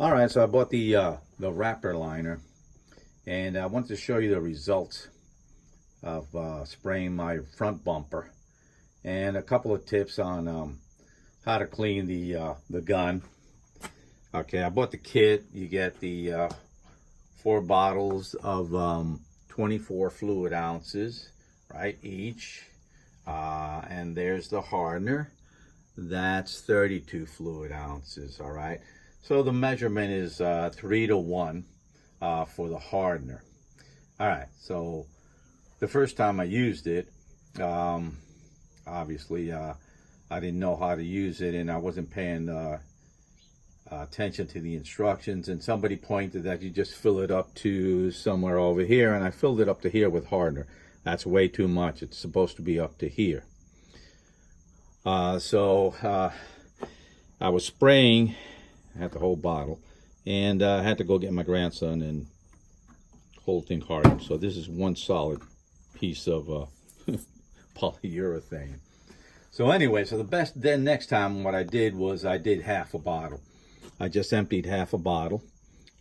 All right, so I bought the Raptor liner, and I wanted to show you the results of spraying my front bumper, and a couple of tips on how to clean the gun. Okay, I bought the kit. You get the 4 bottles of 24 fluid ounces, right, each, and there's the hardener. That's 32 fluid ounces. All right. So the measurement is 3 to 1 for the hardener. All right, so the first time I used it, obviously I didn't know how to use it, and I wasn't paying attention to the instructions, and somebody pointed that you just fill it up to somewhere over here, and I filled it up to here with hardener. That's way too much. It's supposed to be up to here. So I was spraying. I had the whole bottle, and I had to go get my grandson and whole thing hardened. So this is one solid piece of polyurethane. So anyway, so then next time what I did was I did half a bottle. I just emptied half a bottle.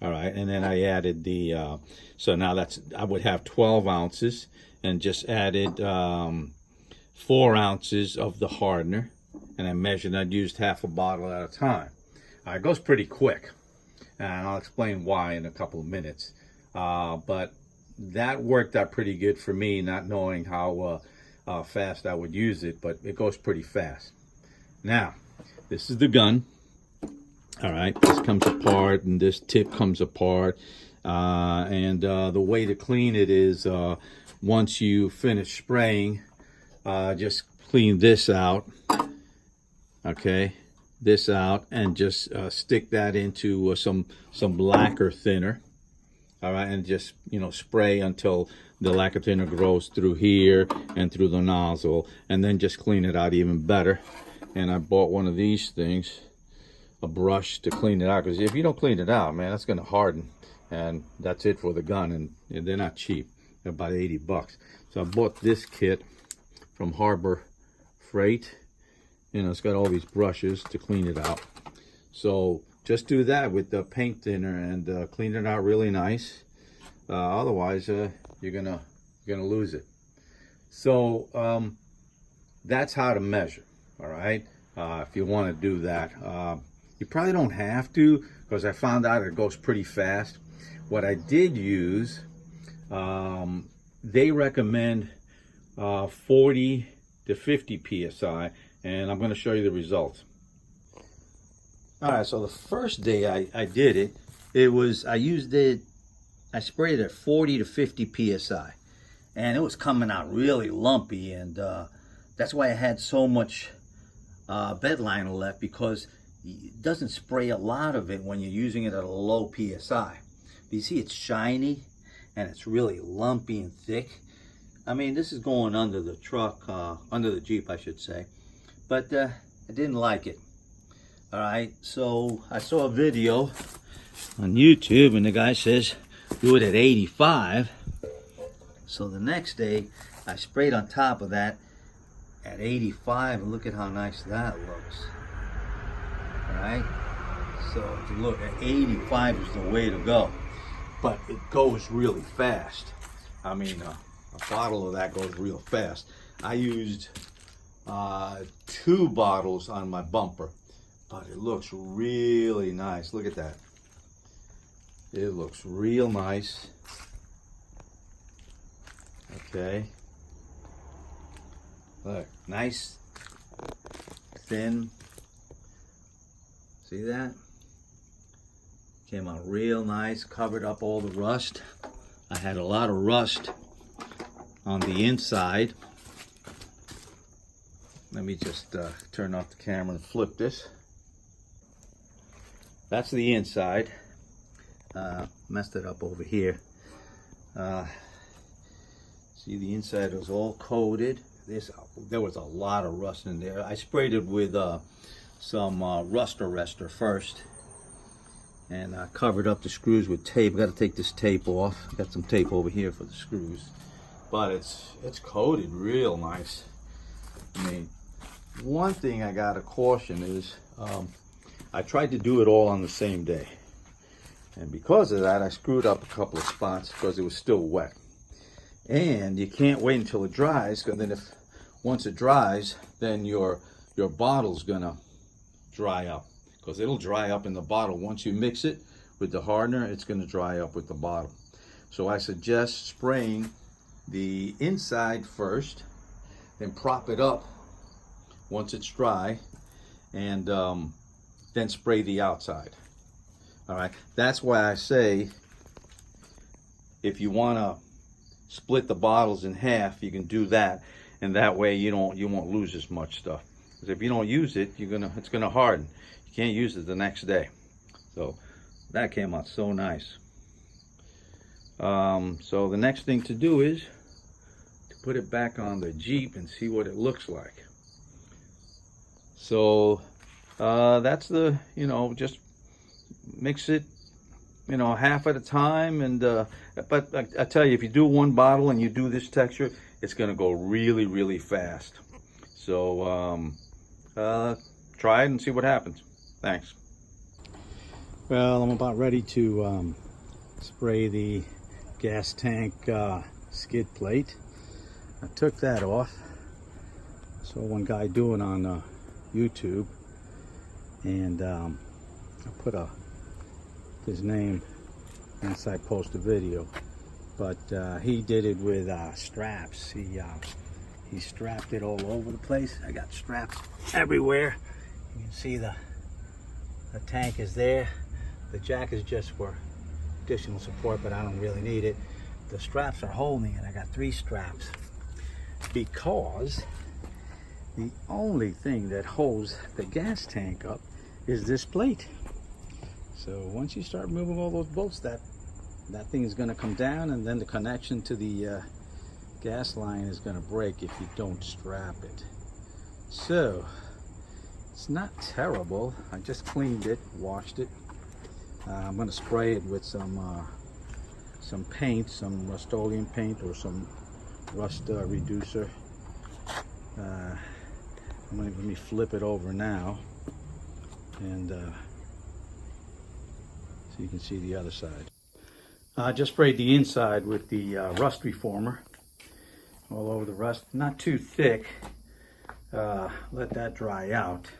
All right, and then I added the so now I would have 12 ounces, and just added 4 ounces of the hardener, and I measured. I'd used half a bottle at a time. It goes pretty quick, and I'll explain why in a couple of minutes. But that worked out pretty good for me, not knowing how fast I would use it, but it goes pretty fast. Now, this is the gun. All right, this comes apart, and this tip comes apart. And the way to clean it is once you finish spraying, just clean this out, okay? This out, and just stick that into some lacquer thinner. All right, and just spray until the lacquer thinner grows through here and through the nozzle, and then just clean it out even better. And I bought one of these things, a brush to clean it out, because if you don't clean it out, man, that's going to harden, and that's it for the gun. And they're not cheap. They're about 80 bucks. So I bought this kit from Harbor Freight. It's got all these brushes to clean it out. So just do that with the paint thinner and clean it out really nice. Otherwise, you're gonna lose it. So that's how to measure. All right. If you want to do that, you probably don't have to, because I found out it goes pretty fast. What I did use, they recommend 40 to 50 psi. And I'm going to show you the results. All right, so the first day I did it, I sprayed it at 40 to 50 psi, and it was coming out really lumpy, and that's why I had so much bedliner left, because it doesn't spray a lot of it when you're using it at a low psi. You see, it's shiny and it's really lumpy and thick. I mean, this is going under the truck, under the Jeep, I should say. But I didn't like it. All right, so I saw a video on YouTube, and the guy says do it at 85. So the next day I sprayed on top of that at 85, and look at how nice that looks. All right, so if you look at 85 is the way to go, but it goes really fast. I mean, a bottle of that goes real fast. I used 2 bottles on my bumper, but it looks really nice. Look at that. It looks real nice. Okay. Look, nice, thin. See that? Came out real nice, covered up all the rust. I had a lot of rust on the inside. Let me just turn off the camera and flip this. That's the inside. Messed it up over here. See, the inside was all coated. There was a lot of rust in there. I sprayed it with some rust arrestor first, and I covered up the screws with tape. Got to take this tape off. Got some tape over here for the screws, but it's coated real nice. I mean, one thing I got to caution is I tried to do it all on the same day. And because of that, I screwed up a couple of spots because it was still wet. And you can't wait until it dries, because then once it dries, then your bottle's gonna dry up, because it'll dry up in the bottle. Once you mix it with the hardener, it's gonna dry up with the bottle. So I suggest spraying the inside first, then prop it up once it's dry, and then spray the outside. All right, that's why I say if you want to split the bottles in half, you can do that, and that way you won't lose as much stuff. Because if you don't use it, it's gonna harden. You can't use it the next day. So that came out so nice. So the next thing to do is to put it back on the Jeep and see what it looks like. So that's the, just mix it, half at a time. And but I tell you, if you do one bottle and you do this texture, it's going to go really, really fast. So try it and see what happens. Thanks. Well, I'm about ready to spray the gas tank skid plate. I took that off. Saw one guy do it on YouTube, and I put his name once I post a video. But he did it with straps. He strapped it all over the place. I got straps everywhere. You can see the tank is there. The jack is just for additional support, but I don't really need it. The straps are holding it. I got 3 straps, because the only thing that holds the gas tank up is this plate. So once you start moving all those bolts, that thing is going to come down, and then the connection to the gas line is going to break if you don't strap it. So it's not terrible. I just cleaned it, washed it. I'm going to spray it with some paint, some Rust-Oleum paint or some rust reducer. Let me flip it over now, and so you can see the other side. I just sprayed the inside with the rust reformer all over the rust. Not too thick. Let that dry out.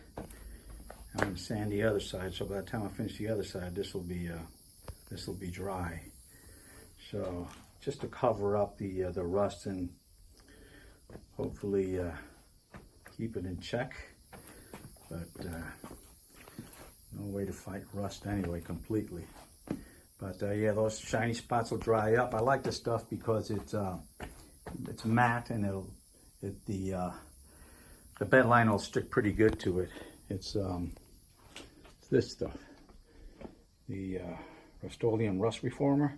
I'm going to sand the other side, so by the time I finish the other side, this will be dry. So just to cover up the rust and hopefully keep it in check. But no way to fight rust anyway completely. But yeah, those shiny spots will dry up. I like this stuff because it's matte, and the bed line will stick pretty good to it. It's this stuff, the Rust-Oleum rust reformer.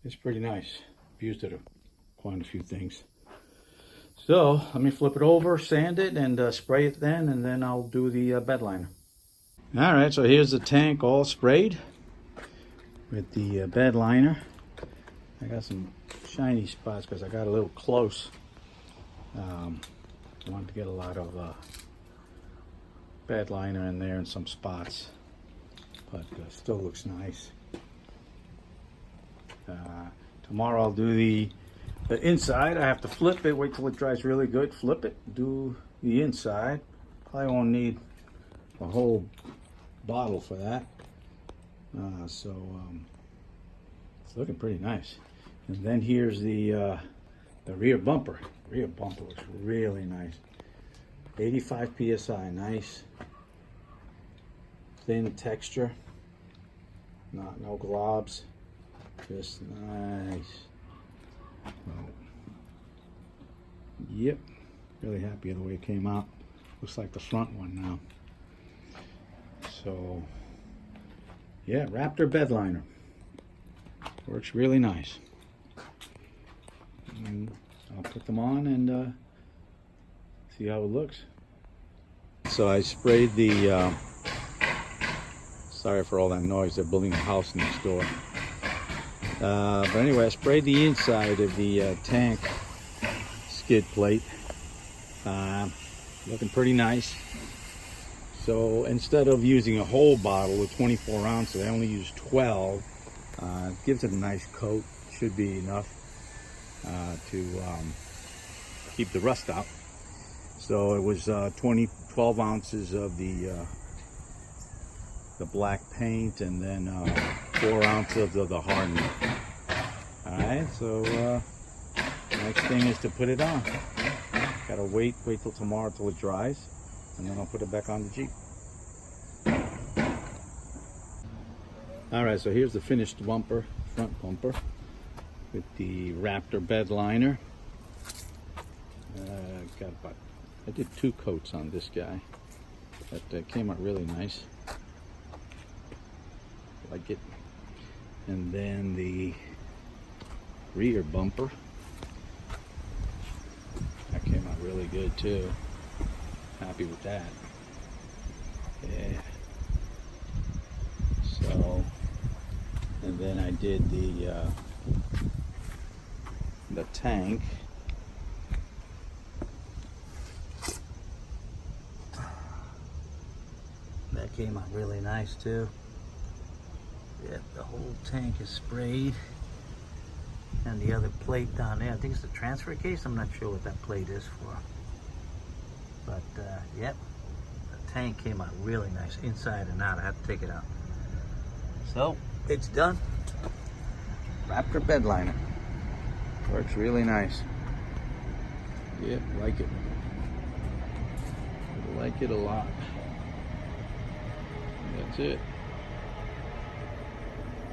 It's pretty nice. I've used it quite a few things. So let me flip it over, sand it, and spray it then, and then I'll do the bed liner. All right, so here's the tank all sprayed with the bed liner. I got some shiny spots because I got a little close. I wanted to get a lot of bed liner in there and some spots, but still looks nice. Tomorrow I'll do the inside. I have to flip it, wait till it dries really good, flip it, do the inside. Probably won't need a whole bottle for that. So it's looking pretty nice. And then here's the rear bumper. Rear bumper looks really nice. 85 psi, nice thin texture. No globs, just nice. Oh. Yep, really happy with the way it came out. Looks like the front one now. So yeah, Raptor bed liner works really nice. And I'll put them on and see how it looks. So I sprayed the sorry for all that noise, they're building a house next door. But anyway, I sprayed the inside of the tank skid plate. Looking pretty nice. So instead of using a whole bottle with 24 ounces, I only used 12. Gives it a nice coat. Should be enough to keep the rust out. So it was 12 ounces of the black paint, and then 4 ounces of the hardener. All right, so next thing is to put it on. Gotta wait till tomorrow till it dries, and then I'll put it back on the Jeep. All right, so here's the finished bumper, front bumper, with the Raptor bed liner. I did 2 coats on this guy. That came out really nice. Like it. And then the rear bumper, that came out really good too. Happy with that. Yeah. So, and then I did the tank. That came out really nice too. Yeah, the whole tank is sprayed. And the other plate down there, I think it's the transfer case. I'm not sure what that plate is for. But yep, the tank came out really nice, inside and out. I had to take it out. So it's done. Raptor bed liner. Works really nice. Yep, like it. Like it a lot. That's it.